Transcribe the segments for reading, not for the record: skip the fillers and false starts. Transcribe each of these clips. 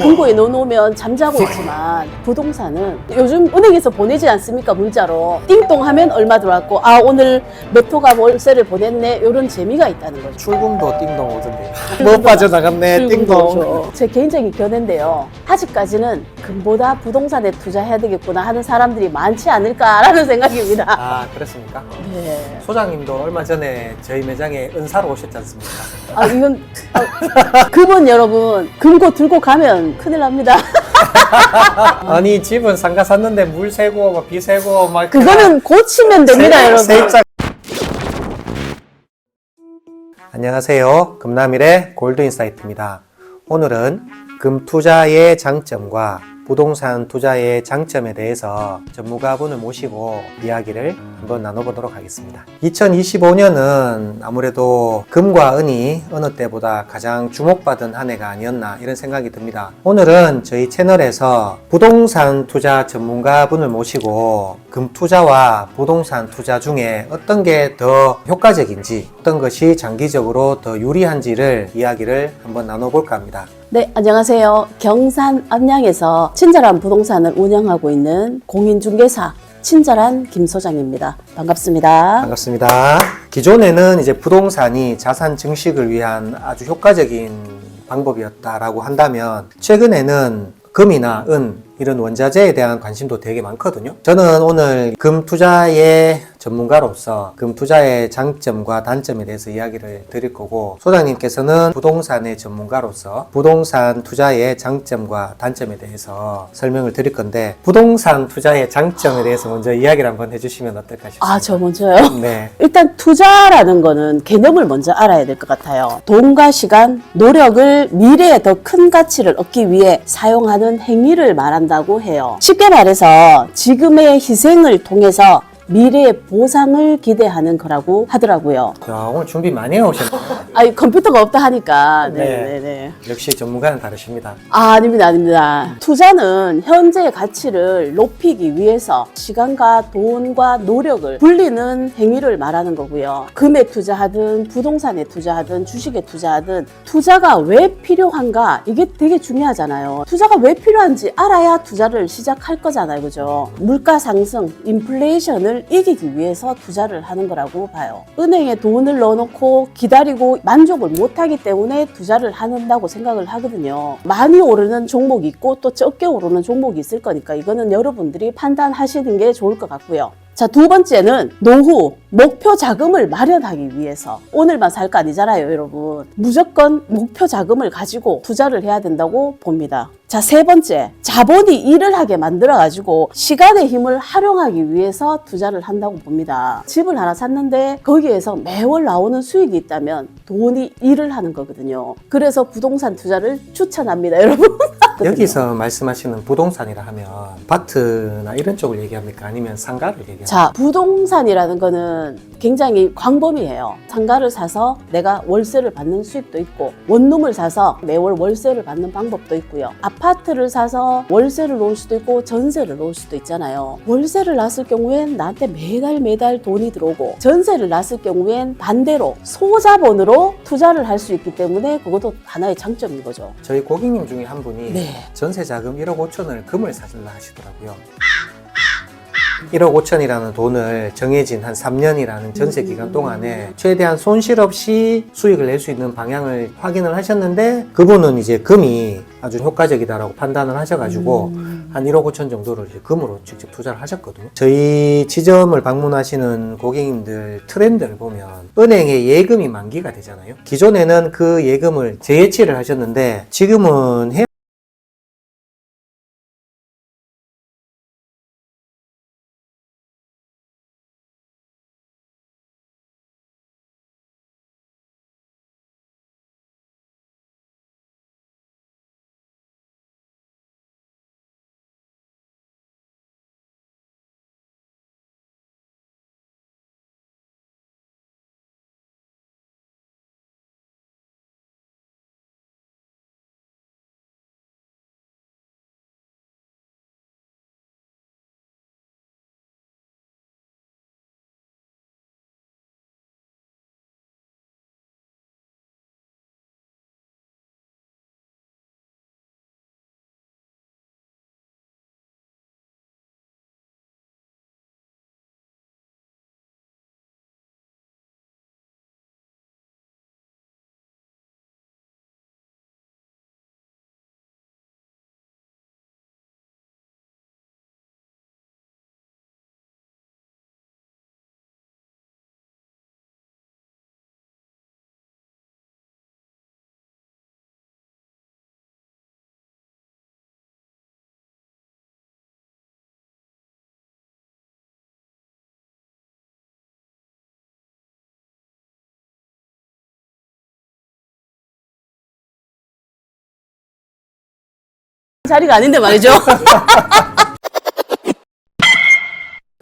금고에 넣어놓으면 잠자고 있지만 부동산은 요즘 은행에서 보내지 않습니까? 문자로 띵동 하면 얼마 들어왔고 아 오늘 몇 호가 월세를 보냈네 이런 재미가 있다는 거죠. 출금도 띵동 오던데 못 빠져나갔네 띵동. 제 개인적인 견해인데요. 아직까지는 금보다 부동산에 투자해야 되겠구나 하는 사람들이 많지 않을까라는 생각입니다. 아 그렇습니까? 네. 소장님도 얼마 전에 저희 매장에 은사로 오셨지 않습니까? 아 이건 그분 여러분 금고 들고 가면 큰일 납니다. 아니 집은 상가 샀는데 물 새고 막 비 새고 막 그거는 고치면 됩니다, 여러분. 세입자. 안녕하세요. 금남일의 골드인사이트입니다. 오늘은 금 투자의 장점과 부동산 투자의 장점에 대해서 전문가분을 모시고 이야기를 한번 나눠보도록 하겠습니다. 2025년은 아무래도 금과 은이 어느 때보다 가장 주목받은 한 해가 아니었나 이런 생각이 듭니다. 오늘은 저희 채널에서 부동산 투자 전문가분을 모시고 금 투자와 부동산 투자 중에 어떤 게 더 효과적인지 어떤 것이 장기적으로 더 유리한지를 이야기를 한번 나눠볼까 합니다. 네, 안녕하세요. 경산 암양에서 친절한 부동산을 운영하고 있는 공인중개사 친절한 김 소장입니다. 반갑습니다. 반갑습니다. 기존에는 이제 부동산이 자산 증식을 위한 아주 효과적인 방법이었다라고 한다면 최근에는 금이나 은 이런 원자재에 대한 관심도 되게 많거든요. 저는 오늘 금 투자의 전문가로서 금 투자의 장점과 단점에 대해서 이야기를 드릴 거고, 소장님께서는 부동산의 전문가로서 부동산 투자의 장점과 단점에 대해서 설명을 드릴 건데, 부동산 투자의 장점에 대해서 먼저 이야기를 한번 해주시면 어떨까 싶습니다. 아, 저 먼저요? 네. 일단 투자라는 거는 개념을 먼저 알아야 될 것 같아요. 돈과 시간, 노력을 미래에 더 큰 가치를 얻기 위해 사용하는 행위를 말한다고 해요. 쉽게 말해서 지금의 희생을 통해서 미래의 보상을 기대하는 거라고 하더라고요. 야, 오늘 준비 많이 해오셨네요. 아니 컴퓨터가 없다 하니까. 네. 네네네. 역시 전문가는 다르십니다. 아, 아닙니다, 아닙니다. 투자는 현재의 가치를 높이기 위해서 시간과 돈과 노력을 불리는 행위를 말하는 거고요. 금에 투자하든 부동산에 투자하든 주식에 투자하든 투자가 왜 필요한가 이게 되게 중요하잖아요. 투자가 왜 필요한지 알아야 투자를 시작할 거잖아요, 그죠? 물가 상승, 인플레이션을 이기기 위해서 투자를 하는 거라고 봐요. 은행에 돈을 넣어놓고 기다리고 만족을 못하기 때문에 투자를 한다고 생각을 하거든요. 많이 오르는 종목이 있고 또 적게 오르는 종목이 있을 거니까 이거는 여러분들이 판단하시는 게 좋을 것 같고요. 자, 두 번째는 노후 목표 자금을 마련하기 위해서. 오늘만 살 거 아니잖아요, 여러분. 무조건 목표 자금을 가지고 투자를 해야 된다고 봅니다. 자, 세 번째, 자본이 일을 하게 만들어가지고 시간의 힘을 활용하기 위해서 투자를 한다고 봅니다. 집을 하나 샀는데 거기에서 매월 나오는 수익이 있다면 돈이 일을 하는 거거든요. 그래서 부동산 투자를 추천합니다, 여러분. 여기서 말씀하시는 부동산이라 하면 아파트나 이런 쪽을 얘기합니까? 아니면 상가를 얘기합니까? 자, 부동산이라는 거는 굉장히 광범위해요. 상가를 사서 내가 월세를 받는 수입도 있고, 원룸을 사서 매월 월세를 받는 방법도 있고요. 아파트를 사서 월세를 놓을 수도 있고 전세를 놓을 수도 있잖아요. 월세를 놨을 경우엔 나한테 매달 돈이 들어오고, 전세를 놨을 경우엔 반대로 소자본으로 투자를 할 수 있기 때문에 그것도 하나의 장점인 거죠. 저희 고객님 중에 한 분이 네. 전세자금 1억 5천을 금을 사실라 하시더라고요. 1억 5천이라는 돈을 정해진 한 3년이라는 전세 기간 동안에 최대한 손실 없이 수익을 낼 수 있는 방향을 확인을 하셨는데, 그분은 이제 금이 아주 효과적이다라고 판단을 하셔가지고 한 1억 5천 정도를 이제 금으로 직접 투자를 하셨거든요. 저희 지점을 방문하시는 고객님들 트렌드를 보면 은행에 예금이 만기가 되잖아요. 기존에는 그 예금을 재예치를 하셨는데 지금은 자리가 아닌데 말이죠.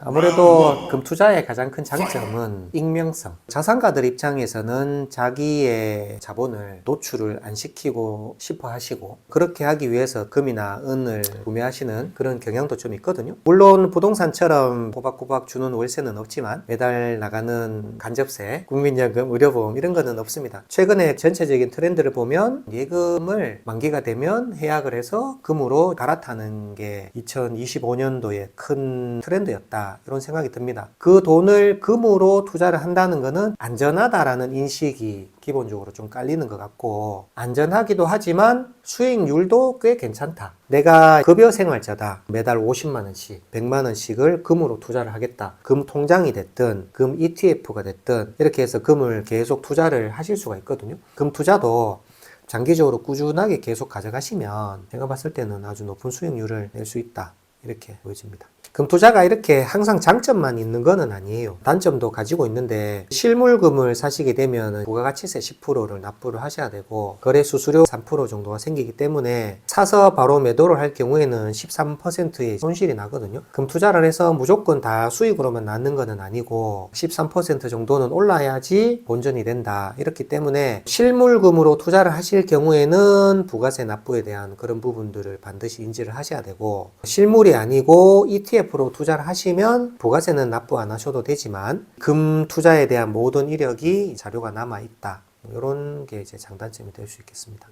아무래도 금투자의 가장 큰 장점은 익명성. 자산가들 입장에서는 자기의 자본을 노출을 안 시키고 싶어 하시고, 그렇게 하기 위해서 금이나 은을 구매하시는 그런 경향도 좀 있거든요. 물론 부동산처럼 꼬박꼬박 주는 월세는 없지만 매달 나가는 간접세, 국민연금, 의료보험 이런 거는 없습니다. 최근에 전체적인 트렌드를 보면 예금을 만기가 되면 해약을 해서 금으로 갈아타는 게 2025년도에 큰 트렌드였다, 이런 생각이 듭니다. 그 돈을 금으로 투자를 한다는 것은 안전하다라는 인식이 기본적으로 좀 깔리는 것 같고, 안전하기도 하지만 수익률도 꽤 괜찮다. 내가 급여 생활자다. 매달 50만 원씩, 100만 원씩을 금으로 투자를 하겠다. 금 통장이 됐든 금 ETF가 됐든 이렇게 해서 금을 계속 투자를 하실 수가 있거든요. 금 투자도 장기적으로 꾸준하게 계속 가져가시면 제가 봤을 때는 아주 높은 수익률을 낼 수 있다, 이렇게 보여집니다. 금투자가 이렇게 항상 장점만 있는 거는 아니에요. 단점도 가지고 있는데, 실물금을 사시게 되면 부가가치세 10%를 납부를 하셔야 되고, 거래 수수료 3% 정도가 생기기 때문에 사서 바로 매도를 할 경우에는 13%의 손실이 나거든요. 금투자를 해서 무조건 다 수익으로만 낳는 거는 아니고 13% 정도는 올라야지 본전이 된다. 이렇기 때문에 실물금으로 투자를 하실 경우에는 부가세 납부에 대한 그런 부분들을 반드시 인지를 하셔야 되고, 실물이 아니고 ETF로 투자를 하시면 부가세는 납부 안 하셔도 되지만 금 투자에 대한 모든 이력이 자료가 남아 있다. 이런 게 이제 장단점이 될 수 있겠습니다.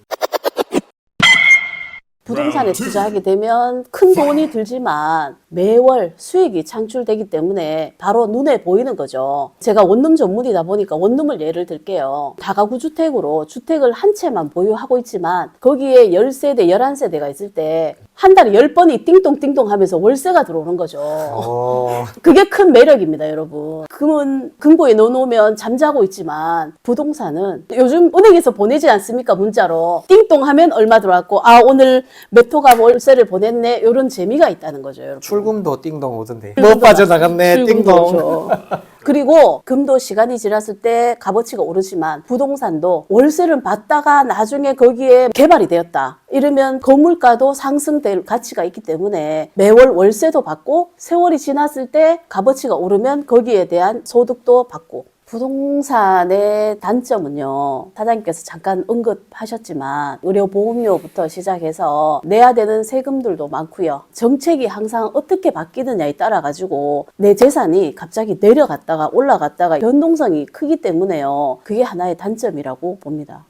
부동산에 투자하게 되면 큰 돈이 들지만 매월 수익이 창출되기 때문에 바로 눈에 보이는 거죠. 제가 원룸 전문이다 보니까 원룸을 예를 들게요. 다가구 주택으로 주택을 한 채만 보유하고 있지만 거기에 10세대, 11세대가 있을 때 한 달에 10번이 띵동띵동 하면서 월세가 들어오는 거죠. 그게 큰 매력입니다, 여러분. 금은 금고에 넣어놓으면 잠자고 있지만 부동산은 요즘 은행에서 보내지 않습니까? 문자로. 띵동 하면 얼마 들어왔고, 아, 오늘 몇 호가 월세를 보냈네. 이런 재미가 있다는 거죠, 여러분. 출금도 띵동 오던데. 못 빠져나갔네, 띵동. 그렇죠. 그리고 금도 시간이 지났을 때 값어치가 오르지만 부동산도 월세를 받다가 나중에 거기에 개발이 되었다. 이러면 건물가도 상승될 가치가 있기 때문에 매월 월세도 받고, 세월이 지났을 때 값어치가 오르면 거기에 대한 소득도 받고. 부동산의 단점은요, 사장님께서 잠깐 언급하셨지만 의료보험료부터 시작해서 내야 되는 세금들도 많고요. 정책이 항상 어떻게 바뀌느냐에 따라 가지고 내 재산이 갑자기 내려갔다가 올라갔다가 변동성이 크기 때문에요. 그게 하나의 단점이라고 봅니다.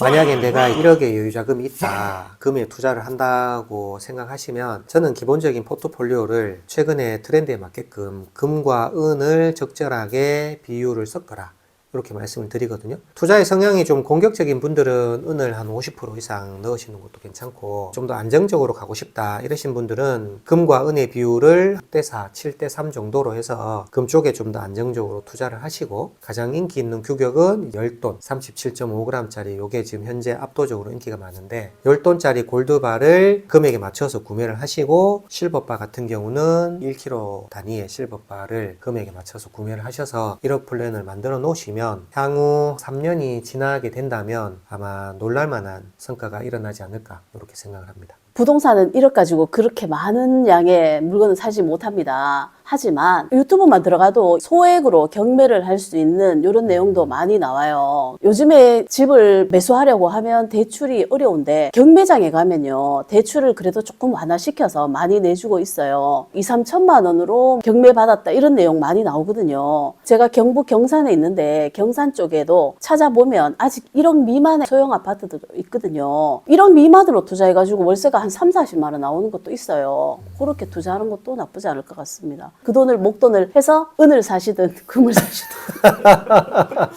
만약에 내가 1억의 여유자금이 있다, 금에 투자를 한다고 생각하시면 저는 기본적인 포트폴리오를 최근에 트렌드에 맞게끔 금과 은을 적절하게 비율을 섞어라, 이렇게 말씀을 드리거든요. 투자의 성향이 좀 공격적인 분들은 은을 한 50% 이상 넣으시는 것도 괜찮고, 좀 더 안정적으로 가고 싶다 이러신 분들은 금과 은의 비율을 6대4, 7대3 정도로 해서 금 쪽에 좀 더 안정적으로 투자를 하시고, 가장 인기 있는 규격은 10돈 37.5g짜리, 요게 지금 현재 압도적으로 인기가 많은데 10돈짜리 골드바를 금액에 맞춰서 구매를 하시고, 실버바 같은 경우는 1kg 단위의 실버바를 금액에 맞춰서 구매를 하셔서 1억 플랜을 만들어 놓으시면 향후 3년이 지나게 된다면 아마 놀랄만한 성과가 일어나지 않을까, 이렇게 생각을 합니다. 부동산은 1억 가지고 그렇게 많은 양의 물건을 사지 못합니다. 하지만 유튜브만 들어가도 소액으로 경매를 할 수 있는 이런 내용도 많이 나와요. 요즘에 집을 매수하려고 하면 대출이 어려운데 경매장에 가면요, 대출을 그래도 조금 완화시켜서 많이 내주고 있어요. 2, 3천만 원으로 경매 받았다, 이런 내용 많이 나오거든요. 제가 경북 경산에 있는데 경산 쪽에도 찾아보면 아직 1억 미만의 소형 아파트들도 있거든요. 1억 미만으로 투자해가지고 월세가 한 3, 40만 원 나오는 것도 있어요. 그렇게 투자하는 것도 나쁘지 않을 것 같습니다. 그 돈을 목돈을 해서 은을 사시든 금을 사시든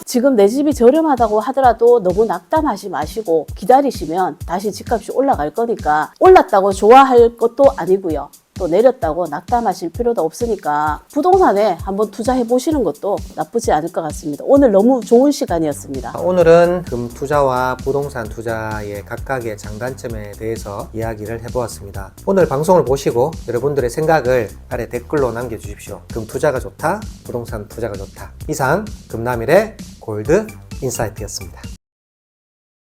지금 내 집이 저렴하다고 하더라도 너무 낙담하지 마시고 기다리시면 다시 집값이 올라갈 거니까, 올랐다고 좋아할 것도 아니고요, 또 내렸다고 낙담하실 필요도 없으니까 부동산에 한번 투자해 보시는 것도 나쁘지 않을 것 같습니다. 오늘 너무 좋은 시간이었습니다. 오늘은 금 투자와 부동산 투자의 각각의 장단점에 대해서 이야기를 해보았습니다. 오늘 방송을 보시고 여러분들의 생각을 아래 댓글로 남겨주십시오. 금 투자가 좋다, 부동산 투자가 좋다. 이상 금남일의 골드 인사이트였습니다.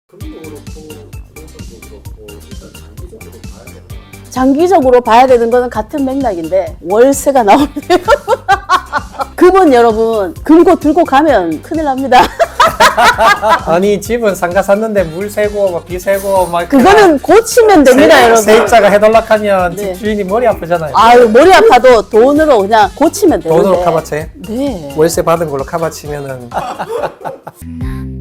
금도 그렇고 부동산도 그렇고 장기적으로 봐야 되는 거는 같은 맥락인데 월세가 나오네요. 금은 여러분 금고 들고 가면 큰일 납니다. 아니 집은 상가 샀는데 물 새고 막 비 새고 막 그거는 고치면 됩니다, 여러분. 세입자가 해달락하면 네. 집주인이 머리 아프잖아요. 아유, 머리 아파도 돈으로 그냥 고치면 되는데. 돈으로 카바채? 네. 월세 받은 걸로 카바치면은 난